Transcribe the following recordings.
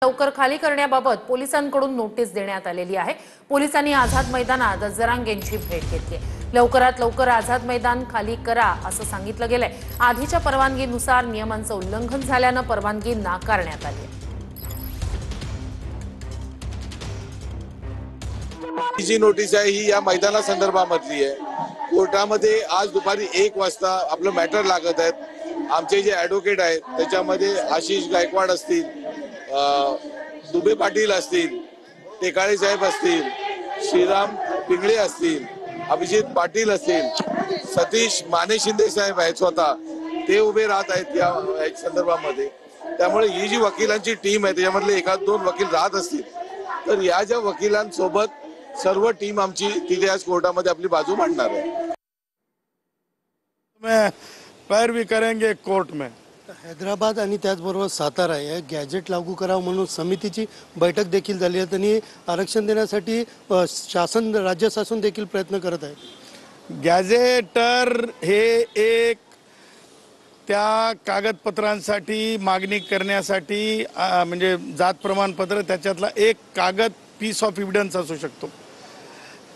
लवकर खाली करण्याबाबत पोलिसांकडून नोटीस देण्यात आलेली आहे। पोलिसांनी आझाद मैदानात जरांगेंची भेट घेतली। लवकरात लवकर आझाद मैदान खाली करा असं सांगितलं गेलंय। आधीच्या परवानगीनुसार नियमांचं उल्लंघन झाल्यानं परवानगी नाकारण्यात आली आहे। जी नोटीस आहे ही या मैदाना संदर्भामधली आहे। कोर्टामध्ये आज दुपारी 1 वाजता आपलं मॅटर लागत आहेत। आमचे जे ॲडव्होकेट आहेत त्याच्यामध्ये आशिष गायकवाड असतील, दुबे पाटील असतील, टेकाळे साहेब असतील, श्रीराम पिंगळे असतील, अभिजित पाटील असतील, सतीश माने शिंदे साहेब आहेत स्वतः ते उभे राहत आहेत या संदर्भामध्ये। त्यामुळे ही जी वकिलांची टीम आहे त्याच्यामधले एखाद दोन वकील राहत असतील तर या ज्या वकिलांसोबत सर्व टीम आमची तिथे आज कोर्टामध्ये आपली बाजू मांडणार आहे। मैं पैरवी करेंगे कोर्ट में। हैदराबाद आणि त्याचबरोबर सातारा या गॅजेट लागू करावं म्हणून समितीची बैठक देखील झाली आहे आणि आरक्षण देण्यासाठी शासन राज्य शासन देखील प्रयत्न करत आहे। गॅजेटर हे एक त्या कागदपत्रांसाठी मागणी करण्यासाठी म्हणजे जात प्रमाणपत्र त्याच्यातला एक कागद पीस ऑफ एव्हिडन्स असू शकतो।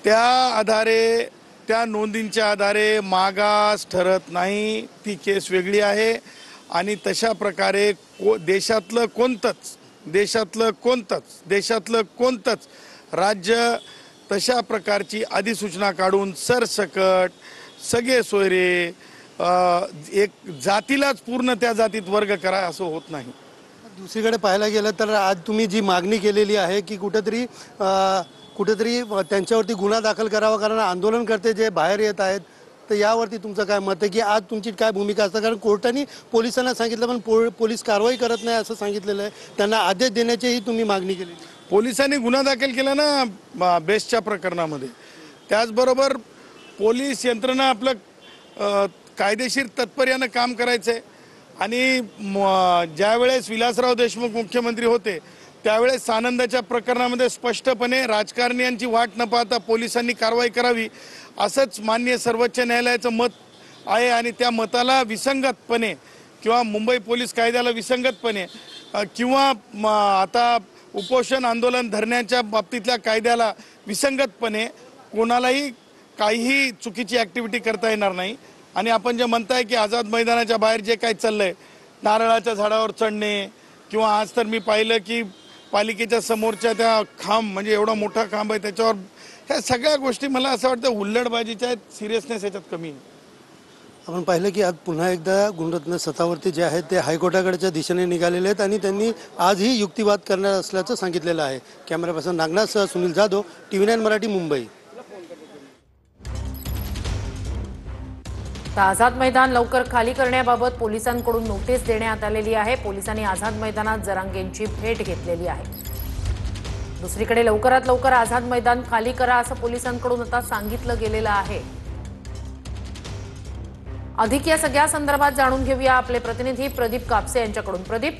त्या आधारे त्या नोंदींच्या आधारे मागास ठरत नाही, ती केस वेगळी आहे। आणि तशा प्रकारे देशातलं कोणतंच राज्य तशा प्रकारची अधिसूचना काढून सरसकट सगळे सोयरे एक जातीलाच पूर्ण त्या जातीत वर्ग करा असं होत नाही। दुसरीकडे पाहायला गेलं तर आज तुम्ही जी मागणी केलेली आहे की कुठेतरी त्यांच्यावरती गुन्हा दाखल करावा, कारण आंदोलनकर्ते जे बाहेर येत आहेत, तर यावरती तुमचं काय मत आहे की आज तुमची काय भूमिका असते? कारण कोर्टाने पोलिसांना सांगितलं पण पोलीस कारवाई करत नाही असं सांगितलेलं आहे, त्यांना आदेश देण्याचीही तुम्ही मागणी केली। पोलिसांनी गुन्हा दाखल केला ना बेस्टच्या प्रकरणामध्ये। त्याचबरोबर पोलीस यंत्रणा आपलं कायदेशीर तत्पर्यानं काम करायचंय। आणि ज्यावेळेस विलासराव देशमुख मुख्यमंत्री होते त्यावेळेस सानंदाच्या प्रकरणामध्ये स्पष्टपणे राजकारण्यांची वाट न पाहता पोलिसांनी कारवाई करावी असंच माननीय सर्वोच्च न्यायालयाचं मत आहे। आणि त्या मताला विसंगतपणे किंवा मुंबई पोलीस कायद्याला विसंगतपणे किंवा आता उपोषण आंदोलन धरण्याच्या बाबतीतल्या कायद्याला विसंगतपणे कोणालाही काहीही चुकीची ॲक्टिव्हिटी करता येणार नाही। आणि आपण जे म्हणताय की आझाद मैदानाच्या बाहेर जे काही चाललंय, नारळाच्या झाडावर चढणे किंवा आज तर मी पाहिलं की पालिकेच्या समोरच्या त्या खांब म्हणजे एवढा मोठा खांब आहे त्याच्यावर, ह्या सगळ्या गोष्टी मला असं वाटतं हुल्लडबाजीच्या आहेत, सिरियसनेस याच्यात कमी आहे। आपण पाहिलं की आज पुन्हा एकदा गुणरत्न सतावरती जे आहेत ते हायकोर्टाकडच्या दिशेने निघालेले आहेत आणि त्यांनी आजही युक्तिवाद करणार असल्याचं सांगितलेलं आहे। कॅमेरा पर्सन नागनाथसह सुनील जाधव, TV9 मराठी, मुंबई। आझाद मैदान लवकर खाली करण्याबाबत पोलिसांकडून नोटीस देण्यात आलेली आहे। पोलिसांनी आझाद मैदानात जरांगेंची भेट घेतलेली आहे। दुसरीकडे लवकरात लवकर आझाद मैदान खाली करा असं पोलिसांकडून आता सांगितलं गेलेलं आहे। अधिक या सगळ्या संदर्भात जाणून घेऊया आपले प्रतिनिधी प्रदीप कापसे यांच्याकडून। प्रदीप,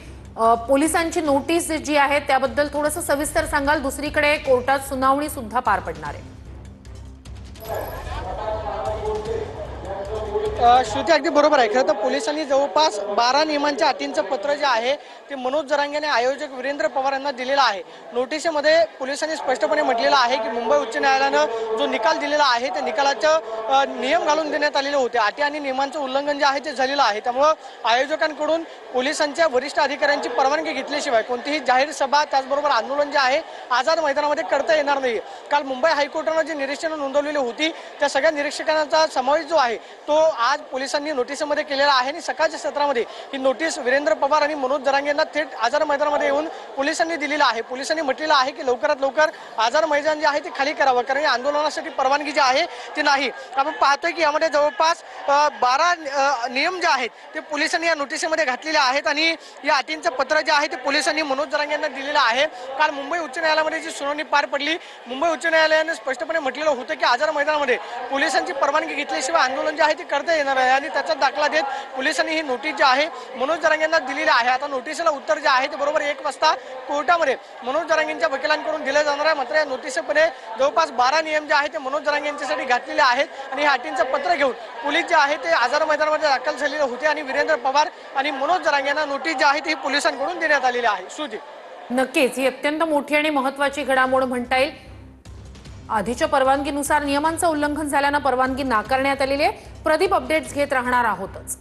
पोलिसांची नोटीस जी आहे त्याबद्दल थोडंसं सविस्तर सांगाल। दुसरीकडे कोर्टात सुनावणी सुद्धा पार पडणार आहे। श्रुती अगदी बरोबर आहे। खरं तर पोलिसांनी जवळपास 12 नियमांच्या अटींचं पत्र जे आहे ते मनोज जरांगे आणि आयोजक वीरेंद्र पवार यांना दिलेलं आहे। नोटीसमध्ये पोलिसांनी स्पष्टपणे म्हटलेलं आहे की मुंबई उच्च न्यायालयानं जो निकाल दिलेला आहे त्या निकालाचं नियम घालून देण्यात आलेले होते। अटी आणि नियमांचं उल्लंघन जे आहे ते झालेलं आहे। त्यामुळं आयोजकांकडून पोलिसांच्या वरिष्ठ अधिकाऱ्यांची परवानगी घेतल्याशिवाय कोणतीही जाहीर सभा त्याचबरोबर आंदोलन जे आहे आझाद मैदानामध्ये करता येणार नाही। काल मुंबई हायकोर्टानं जी निरीक्षणं नोंदवलेली होती त्या सगळ्या निरीक्षकांचा समावेश जो आहे तो आज पोलिसांनी नोटीसमध्ये केलेला आहे। आणि सकाळच्या सत्रामध्ये ही नोटीस वीरेंद्र पवार आणि मनोज जरांगे यांना थेट आझाद मैदानामध्ये येऊन पोलिसांनी दिलेला आहे। पोलिसांनी म्हटलेलं आहे की लवकरात लवकर आझाद मैदान जे आहे ते खाली करावं, कारण या आंदोलनासाठी परवानगी जी आहे ती नाही। आपण पाहतोय की यामध्ये जवळपास 12 नियम जे आहेत ते पोलिसांनी या नोटीसमध्ये घातलेले आहेत आणि या अटींचं पत्र जे आहे ते पोलिसांनी मनोज जरांगे यांना दिलेलं आहे। काल मुंबई उच्च न्यायालयामध्ये जी सुनावणी पार पडली, मुंबई उच्च न्यायालयाने स्पष्टपणे म्हटलेलं होतं की आझाद मैदानामध्ये पोलिसांची परवानगी घेतल्याशिवाय आंदोलन जे आहे ते करता येणार आहे। आणि त्याचा दाखला देत पोलिसांनी ही नोटीस जी आहे मनोज जरांगे यांना दिलेली आहे। आता नोटीसला उत्तर जे आहे ते बरोबर 1 वाजता कोर्टामध्ये मनोज जरांगेंच्या वकिलांकडून दिलं जाणार आहे। मात्र या नोटीसमध्ये जवळपास 12 नियम जे आहे ते मनोज जरांगे यांच्यासाठी घातलेले आहेत आणि हे अटींचं पत्र घेऊन पोलीस जे आहे ते आझाद मैदानामध्ये दाखल झालेले होते आणि वीरेंद्र पवार आणि मनोज जरांगे यांना नोटीस जी आहे ती पोलिसांकडून देण्यात आलेली आहे। सुजी नक्कीच ही अत्यंत मोठी आणि महत्त्वाची घडामोड म्हणता येईल. आधीच्या परवानगीनुसार नियमांचं उल्लंघन झाल्यानं परवानगी नाकारण्यात आलेली आहे. प्रदीप, अपडेट्स घेत राहणार आहोतच.